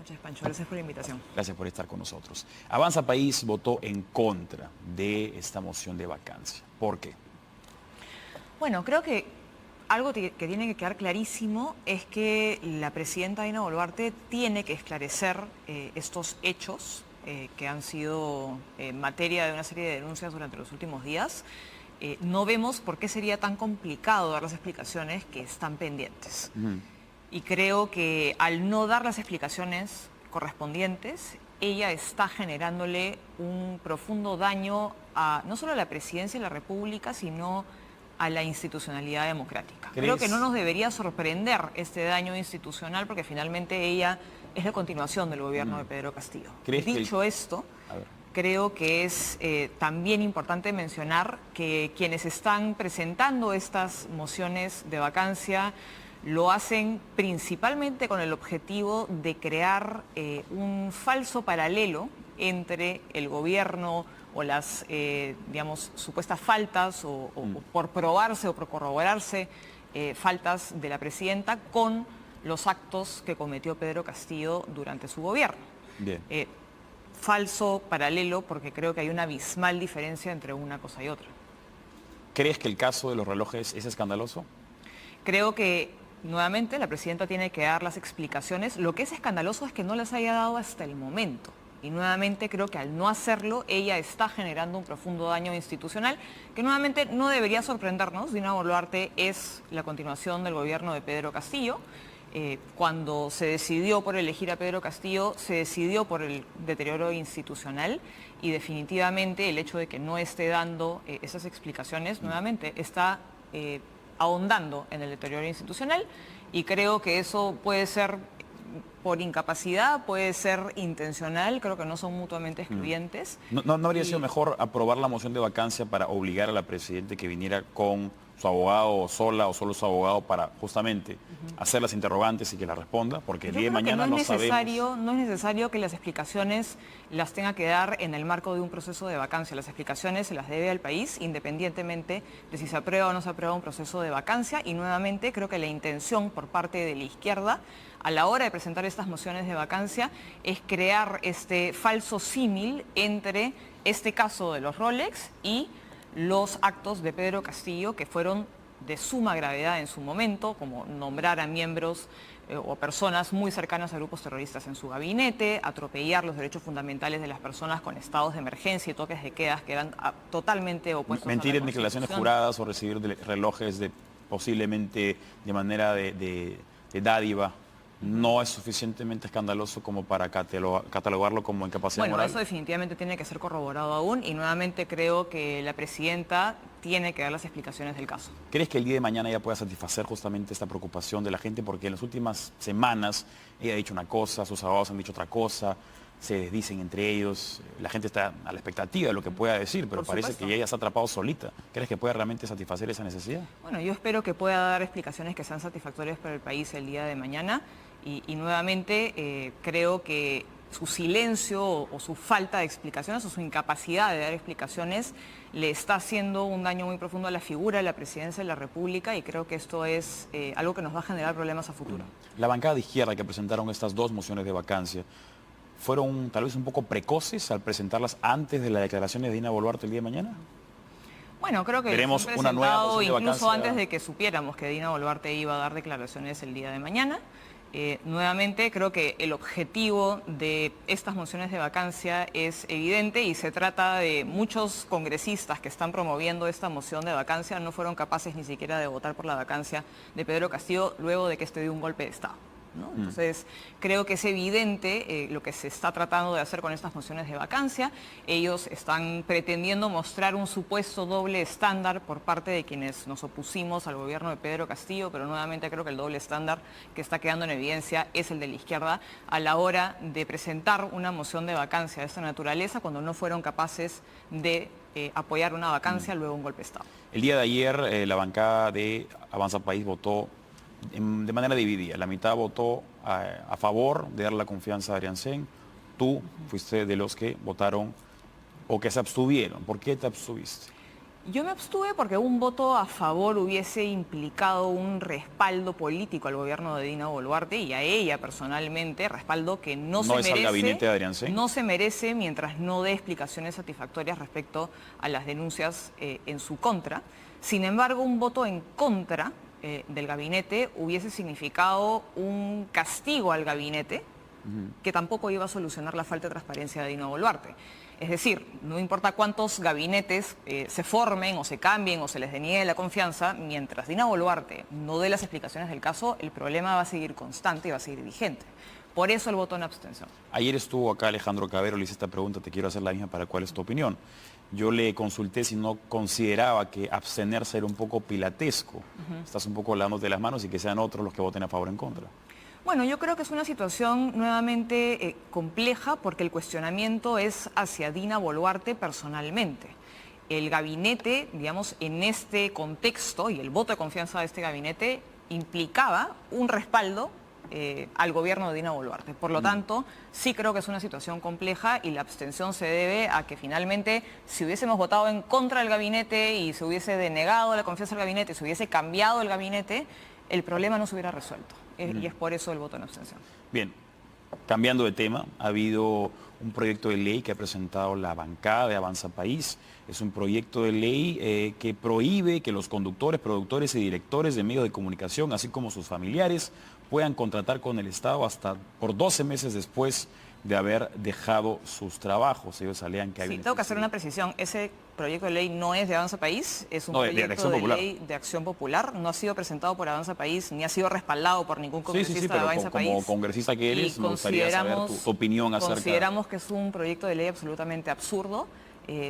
noches, Pancho. Gracias por la invitación. Gracias por estar con nosotros. Avanza País votó en contra de esta moción de vacancia. ¿Por qué? Bueno, creo que algo que tiene que quedar clarísimo es que la presidenta Dina Boluarte tiene que esclarecer estos hechos que han sido materia de una serie de denuncias durante los últimos días. No vemos por qué sería tan complicado dar las explicaciones que están pendientes. Y creo que al no dar las explicaciones correspondientes, ella está generándole un profundo daño a no solo a la presidencia de la República, sino a la institucionalidad democrática. Creo que no nos debería sorprender este daño institucional porque finalmente ella es la continuación del gobierno de Pedro Castillo. Dicho esto, creo que es también importante mencionar que quienes están presentando estas mociones de vacancia lo hacen principalmente con el objetivo de crear un falso paralelo entre el gobierno o las, digamos, supuestas faltas o por probarse o por corroborarse faltas de la presidenta con los actos que cometió Pedro Castillo durante su gobierno. Falso paralelo porque creo que hay una abismal diferencia entre una cosa y otra. ¿Crees que el caso de los relojes es escandaloso? Creo que nuevamente la presidenta tiene que dar las explicaciones. Lo que es escandaloso es que no las haya dado hasta el momento. Y nuevamente creo que al no hacerlo, ella está generando un profundo daño institucional que nuevamente no debería sorprendernos. Dina Boluarte es la continuación del gobierno de Pedro Castillo. Cuando se decidió por elegir a Pedro Castillo, se decidió por el deterioro institucional y definitivamente el hecho de que no esté dando esas explicaciones, nuevamente está ahondando en el deterioro institucional y creo que eso puede ser por incapacidad, puede ser intencional, creo que no son mutuamente excluyentes. ¿No habría sido mejor aprobar la moción de vacancia para obligar a la presidenta que viniera con su abogado o solo su abogado para justamente hacer las interrogantes y que las responda? Porque el día de mañana no sabemos. No es necesario que las explicaciones las tenga que dar en el marco de un proceso de vacancia. Las explicaciones se las debe al país independientemente de si se aprueba o no se aprueba un proceso de vacancia y nuevamente creo que la intención por parte de la izquierda a la hora de presentar estas mociones de vacancia es crear este falso símil entre este caso de los Rolex y los actos de Pedro Castillo que fueron de suma gravedad en su momento, como nombrar a miembros o personas muy cercanas a grupos terroristas en su gabinete, atropellar los derechos fundamentales de las personas con estados de emergencia y toques de queda que eran totalmente opuestos mentir a la en declaraciones juradas o recibir relojes posiblemente de manera de dádiva. ¿No es suficientemente escandaloso como para catalogarlo como incapacidad moral? Bueno, eso definitivamente tiene que ser corroborado aún y nuevamente creo que la presidenta tiene que dar las explicaciones del caso. ¿Crees que el día de mañana ella pueda satisfacer justamente esta preocupación de la gente? Porque en las últimas semanas ella ha dicho una cosa, sus abogados han dicho otra cosa, se desdicen entre ellos, la gente está a la expectativa de lo que pueda decir, pero parece que ella se ha atrapado solita. ¿Crees que puede realmente satisfacer esa necesidad? Bueno, yo espero que pueda dar explicaciones que sean satisfactorias para el país el día de mañana. Y nuevamente creo que su silencio o su falta de explicaciones o su incapacidad de dar explicaciones le está haciendo un daño muy profundo a la figura de la presidencia de la República y creo que esto es algo que nos va a generar problemas a futuro. La bancada de izquierda que presentaron estas dos mociones de vacancia, ¿fueron tal vez un poco precoces al presentarlas antes de las declaraciones de Dina Boluarte el día de mañana? Bueno, creo que veremos una nueva moción de incluso vacancia antes de que supiéramos que Dina Boluarte iba a dar declaraciones el día de mañana. Nuevamente creo que el objetivo de estas mociones de vacancia es evidente y se trata de muchos congresistas que están promoviendo esta moción de vacancia no fueron capaces ni siquiera de votar por la vacancia de Pedro Castillo luego de que este dio un golpe de Estado, ¿no? Entonces, creo que es evidente lo que se está tratando de hacer con estas mociones de vacancia. Ellos están pretendiendo mostrar un supuesto doble estándar por parte de quienes nos opusimos al gobierno de Pedro Castillo, pero nuevamente creo que el doble estándar que está quedando en evidencia es el de la izquierda a la hora de presentar una moción de vacancia de esta naturaleza cuando no fueron capaces de apoyar una vacancia luego un golpe de Estado. El día de ayer la bancada de Avanza País votó de manera dividida. La mitad votó a favor de dar la confianza a Adrián Sen. Tú fuiste de los que votaron o que se abstuvieron. ¿Por qué te abstuviste? Yo me abstuve porque un voto a favor hubiese implicado un respaldo político al gobierno de Dina Boluarte y a ella personalmente, respaldo que no se No es al merece, gabinete de Adrián Sein. no se merece mientras no dé explicaciones satisfactorias respecto a las denuncias en su contra. Sin embargo, un voto en contra del gabinete hubiese significado un castigo al gabinete que tampoco iba a solucionar la falta de transparencia de Dina Boluarte. Es decir, no importa cuántos gabinetes se formen o se cambien o se les deniegue la confianza, mientras Dina Boluarte no dé las explicaciones del caso, el problema va a seguir constante y va a seguir vigente. Por eso el voto en abstención. Ayer estuvo acá Alejandro Cabero, le hice esta pregunta, te quiero hacer la misma para cuál es tu opinión. Yo le consulté si no consideraba que abstenerse era un poco pilatesco. Estás un poco lavándote las manos y que sean otros los que voten a favor o en contra. Bueno, yo creo que es una situación nuevamente compleja porque el cuestionamiento es hacia Dina Boluarte personalmente. El gabinete, digamos, en este contexto y el voto de confianza de este gabinete implicaba un respaldo al gobierno de Dina Boluarte. Por lo tanto, sí creo que es una situación compleja y la abstención se debe a que finalmente si hubiésemos votado en contra del gabinete y se hubiese denegado la confianza del gabinete, se hubiese cambiado el gabinete, el problema no se hubiera resuelto. Y es por eso el voto en abstención. Bien, cambiando de tema, ha habido un proyecto de ley que ha presentado la bancada de Avanza País. Es un proyecto de ley que prohíbe que los conductores, productores y directores de medios de comunicación, así como sus familiares, puedan contratar con el Estado hasta por 12 meses después de haber dejado sus trabajos. Ellos alegan que hay... Sí, tengo que hacer una precisión. Ese proyecto de ley no es de Avanza País, es un proyecto de ley de Acción Popular. No ha sido presentado por Avanza País, ni ha sido respaldado por ningún congresista de Avanza País. Como congresista que eres, me gustaría saber tu opinión acerca... Consideramos que es un proyecto de ley absolutamente absurdo.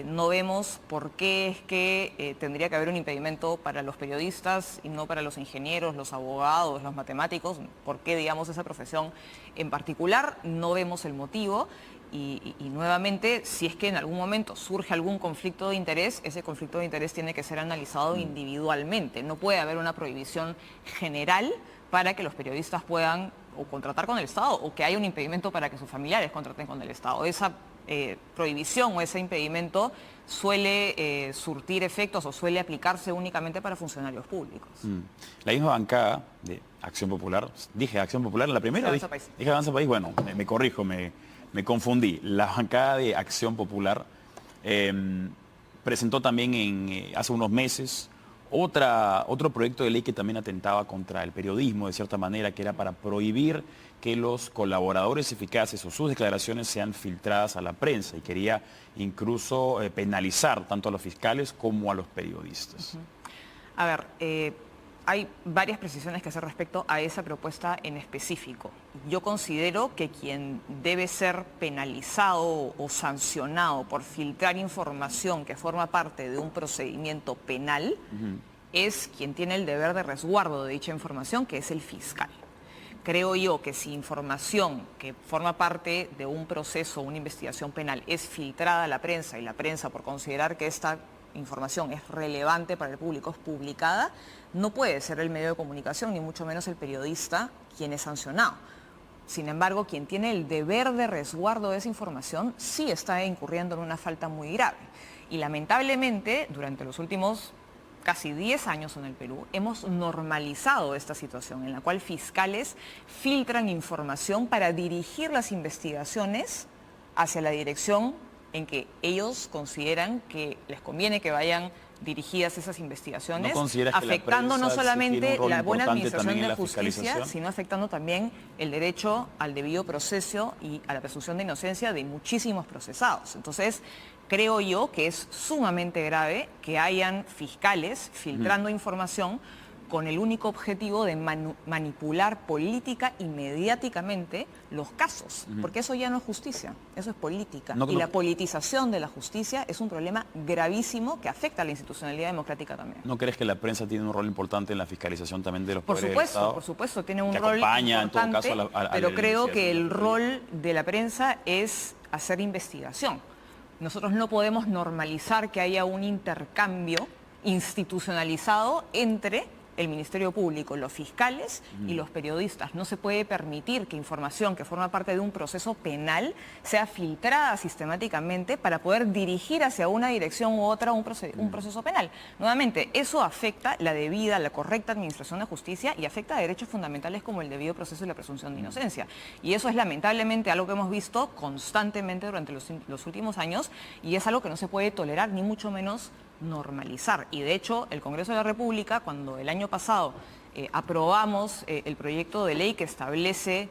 No vemos por qué es que tendría que haber un impedimento para los periodistas y no para los ingenieros, los abogados, los matemáticos. ¿Por qué, digamos, esa profesión en particular? No vemos el motivo. Y nuevamente, si es que en algún momento surge algún conflicto de interés, ese conflicto de interés tiene que ser analizado individualmente. No puede haber una prohibición general para que los periodistas puedan o contratar con el Estado o que haya un impedimento para que sus familiares contraten con el Estado. Esa prohibición o ese impedimento suele surtir efectos o suele aplicarse únicamente para funcionarios públicos. La misma bancada de Acción Popular, dije Acción Popular en la primera, dije Avanza País, bueno, me corrijo, me confundí. La bancada de Acción Popular presentó también hace unos meses otro proyecto de ley que también atentaba contra el periodismo, de cierta manera, que era para prohibir que los colaboradores eficaces o sus declaraciones sean filtradas a la prensa y quería incluso penalizar tanto a los fiscales como a los periodistas. A ver, hay varias precisiones que hacer respecto a esa propuesta en específico. Yo considero que quien debe ser penalizado o sancionado por filtrar información que forma parte de un procedimiento penal es quien tiene el deber de resguardo de dicha información, que es el fiscal. Creo yo que si información que forma parte de un proceso, una investigación penal, es filtrada a la prensa y la prensa, por considerar que esta información es relevante para el público, es publicada, no puede ser el medio de comunicación, ni mucho menos el periodista, quien es sancionado. Sin embargo, quien tiene el deber de resguardo de esa información sí está incurriendo en una falta muy grave. Y lamentablemente, durante los últimos casi 10 años en el Perú, hemos normalizado esta situación en la cual fiscales filtran información para dirigir las investigaciones hacia la dirección en que ellos consideran que les conviene que vayan dirigidas esas investigaciones, afectando no solamente la buena administración de la justicia, sino afectando también el derecho al debido proceso y a la presunción de inocencia de muchísimos procesados. Entonces, creo yo que es sumamente grave que hayan fiscales filtrando información con el único objetivo de manipular política y mediáticamente los casos, porque eso ya no es justicia, eso es política. Y la politización de la justicia es un problema gravísimo que afecta a la institucionalidad democrática también. ¿No crees que la prensa tiene un rol importante en la fiscalización también de los poderes del Estado? Por supuesto, tiene un rol importante, en todo caso, pero creo que el rol de la prensa es hacer investigación. Nosotros no podemos normalizar que haya un intercambio institucionalizado entre el Ministerio Público, los fiscales y los periodistas. No se puede permitir que información que forma parte de un proceso penal sea filtrada sistemáticamente para poder dirigir hacia una dirección u otra un proceso penal. Nuevamente, eso afecta la debida, la correcta administración de justicia y afecta a derechos fundamentales como el debido proceso y la presunción de inocencia. Y eso es lamentablemente algo que hemos visto constantemente durante los últimos años y es algo que no se puede tolerar ni mucho menos normalizar. Y de hecho, el Congreso de la República, cuando el año pasado aprobamos el proyecto de ley que establece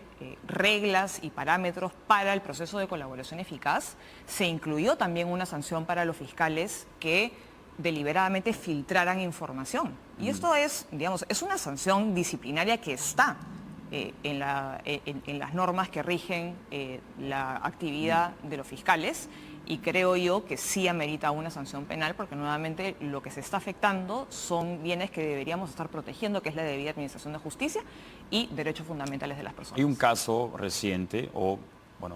reglas y parámetros para el proceso de colaboración eficaz, se incluyó también una sanción para los fiscales que deliberadamente filtraran información. Y esto es, digamos, es una sanción disciplinaria que está en las normas que rigen la actividad de los fiscales. Y creo yo que sí amerita una sanción penal porque nuevamente lo que se está afectando son bienes que deberíamos estar protegiendo, que es la debida administración de justicia y derechos fundamentales de las personas. Hay un caso reciente,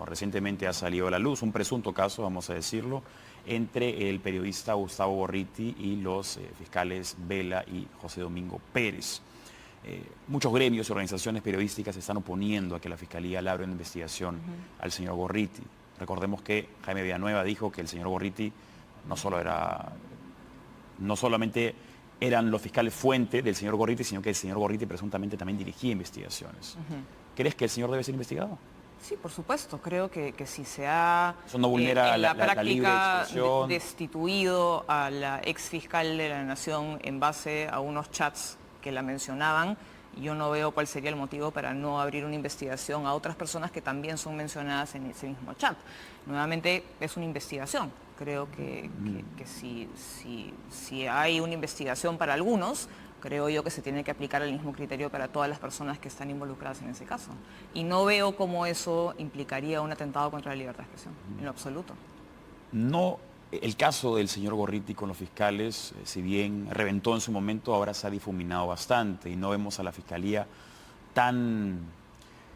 recientemente ha salido a la luz, un presunto caso, vamos a decirlo, entre el periodista Gustavo Gorriti y los fiscales Vela y José Domingo Pérez. Muchos gremios y organizaciones periodísticas se están oponiendo a que la Fiscalía le abra una investigación al señor Gorriti. Recordemos que Jaime Villanueva dijo que el señor Gorriti no solamente eran los fiscales fuente del señor Gorriti, sino que el señor Gorriti presuntamente también dirigía investigaciones. ¿Crees que el señor debe ser investigado? Sí, por supuesto. Creo que si se ha eso no vulnera en la práctica expresión, destituido a la ex fiscal de la Nación en base a unos chats que la mencionaban, yo no veo cuál sería el motivo para no abrir una investigación a otras personas que también son mencionadas en ese mismo chat. Nuevamente, es una investigación. Creo que si hay una investigación para algunos, creo yo que se tiene que aplicar el mismo criterio para todas las personas que están involucradas en ese caso. Y no veo cómo eso implicaría un atentado contra la libertad de expresión, en lo absoluto. No. El caso del señor Gorriti con los fiscales, si bien reventó en su momento, ahora se ha difuminado bastante y no vemos a la Fiscalía tan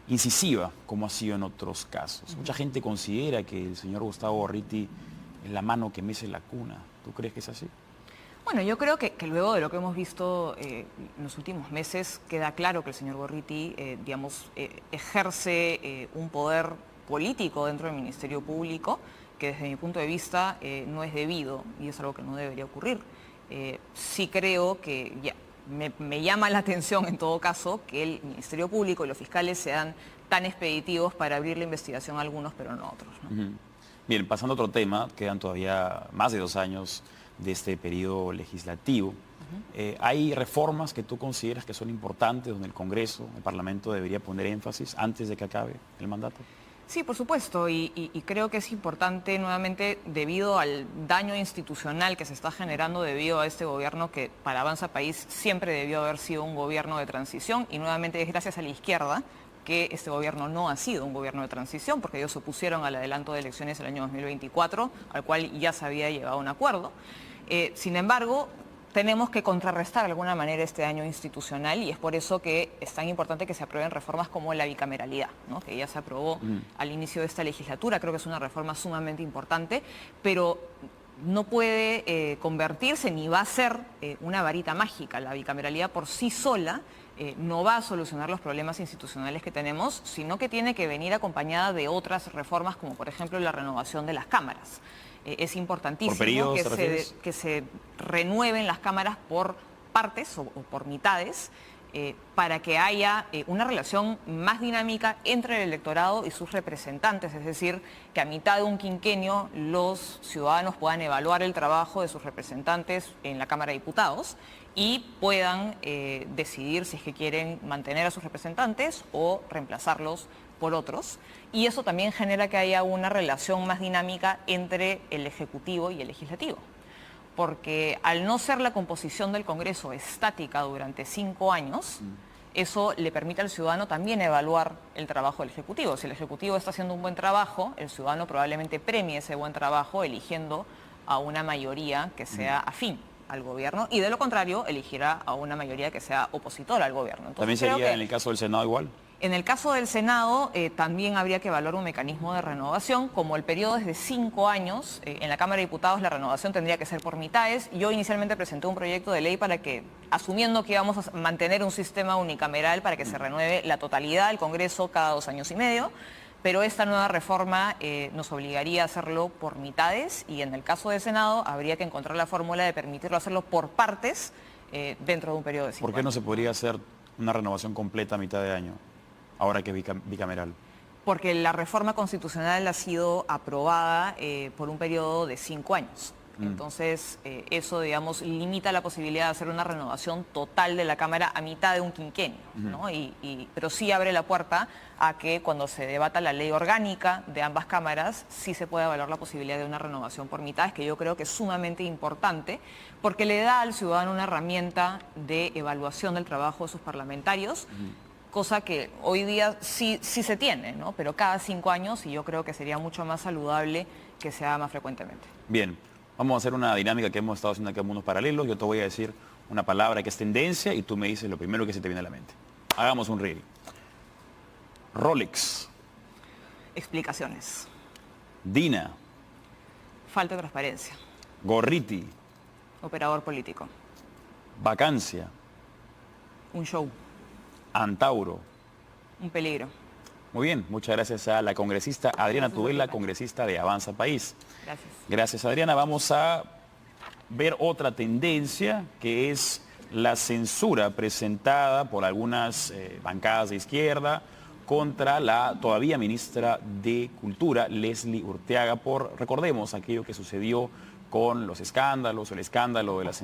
incisiva como ha sido en otros casos. Mucha gente considera que el señor Gustavo Gorriti es la mano que mece la cuna. ¿Tú crees que es así? Bueno, yo creo que luego de lo que hemos visto en los últimos meses, queda claro que el señor Gorriti, ejerce un poder político dentro del Ministerio Público, que desde mi punto de vista no es debido y es algo que no debería ocurrir. Sí creo que me llama la atención en todo caso que el Ministerio Público y los fiscales sean tan expeditivos para abrir la investigación a algunos, pero no a otros, ¿no? Bien, pasando a otro tema, quedan todavía más de 2 años de este periodo legislativo. ¿Hay reformas que tú consideras que son importantes donde el Congreso, el Parlamento debería poner énfasis antes de que acabe el mandato? Sí, por supuesto, y creo que es importante nuevamente debido al daño institucional que se está generando debido a este gobierno que para Avanza País siempre debió haber sido un gobierno de transición y nuevamente es gracias a la izquierda que este gobierno no ha sido un gobierno de transición porque ellos se opusieron al adelanto de elecciones el año 2024, al cual ya se había llegado a un acuerdo. Sin embargo, tenemos que contrarrestar de alguna manera este daño institucional y es por eso que es tan importante que se aprueben reformas como la bicameralidad, ¿no? Que ya se aprobó al inicio de esta legislatura. Creo que es una reforma sumamente importante, pero no puede convertirse ni va a ser una varita mágica. La bicameralidad por sí sola no va a solucionar los problemas institucionales que tenemos, sino que tiene que venir acompañada de otras reformas como por ejemplo la renovación de las cámaras. Es importantísimo que se renueven las cámaras por partes o por mitades para que haya una relación más dinámica entre el electorado y sus representantes, es decir, que a mitad de un quinquenio los ciudadanos puedan evaluar el trabajo de sus representantes en la Cámara de Diputados y puedan decidir si es que quieren mantener a sus representantes o reemplazarlos por otros, y eso también genera que haya una relación más dinámica entre el Ejecutivo y el Legislativo. Porque al no ser la composición del Congreso estática durante 5 años, eso le permite al ciudadano también evaluar el trabajo del Ejecutivo. Si el Ejecutivo está haciendo un buen trabajo, el ciudadano probablemente premie ese buen trabajo eligiendo a una mayoría que sea afín al gobierno y de lo contrario elegirá a una mayoría que sea opositora al gobierno. Entonces, ¿también sería en el caso del Senado igual? En el caso del Senado, también habría que evaluar un mecanismo de renovación. Como el periodo es de 5 años, en la Cámara de Diputados la renovación tendría que ser por mitades. Yo inicialmente presenté un proyecto de ley para que, asumiendo que íbamos a mantener un sistema unicameral para que se renueve la totalidad del Congreso cada 2 años y medio, pero esta nueva reforma nos obligaría a hacerlo por mitades y en el caso del Senado habría que encontrar la fórmula de permitirlo hacerlo por partes dentro de un periodo de 5 años. ¿Por qué no se podría hacer una renovación completa a mitad de año, ahora que es bicameral? Porque la reforma constitucional ha sido aprobada por un periodo de 5 años. Entonces, eso, digamos, limita la posibilidad de hacer una renovación total de la Cámara a mitad de un quinquenio, ¿no? Pero sí abre la puerta a que cuando se debata la ley orgánica de ambas cámaras, sí se puede evaluar la posibilidad de una renovación por mitades, que yo creo que es sumamente importante, porque le da al ciudadano una herramienta de evaluación del trabajo de sus parlamentarios, cosa que hoy día sí se tiene, ¿no? Pero cada 5 años, y yo creo que sería mucho más saludable que se haga más frecuentemente. Bien, vamos a hacer una dinámica que hemos estado haciendo aquí en Mundos Paralelos. Yo te voy a decir una palabra que es tendencia y tú me dices lo primero que se te viene a la mente. Hagamos un reel. Rolex. Explicaciones. Dina. Falta de transparencia. Gorriti. Operador político. Vacancia. Un show. Antauro. Un peligro. Muy bien, muchas gracias a la congresista Adriana Tudela, congresista de Avanza País. Gracias. Gracias, Adriana. Vamos a ver otra tendencia, que es la censura presentada por algunas bancadas de izquierda contra la todavía ministra de Cultura, Leslie Urteaga, por, recordemos, aquello que sucedió con los escándalos, el escándalo de las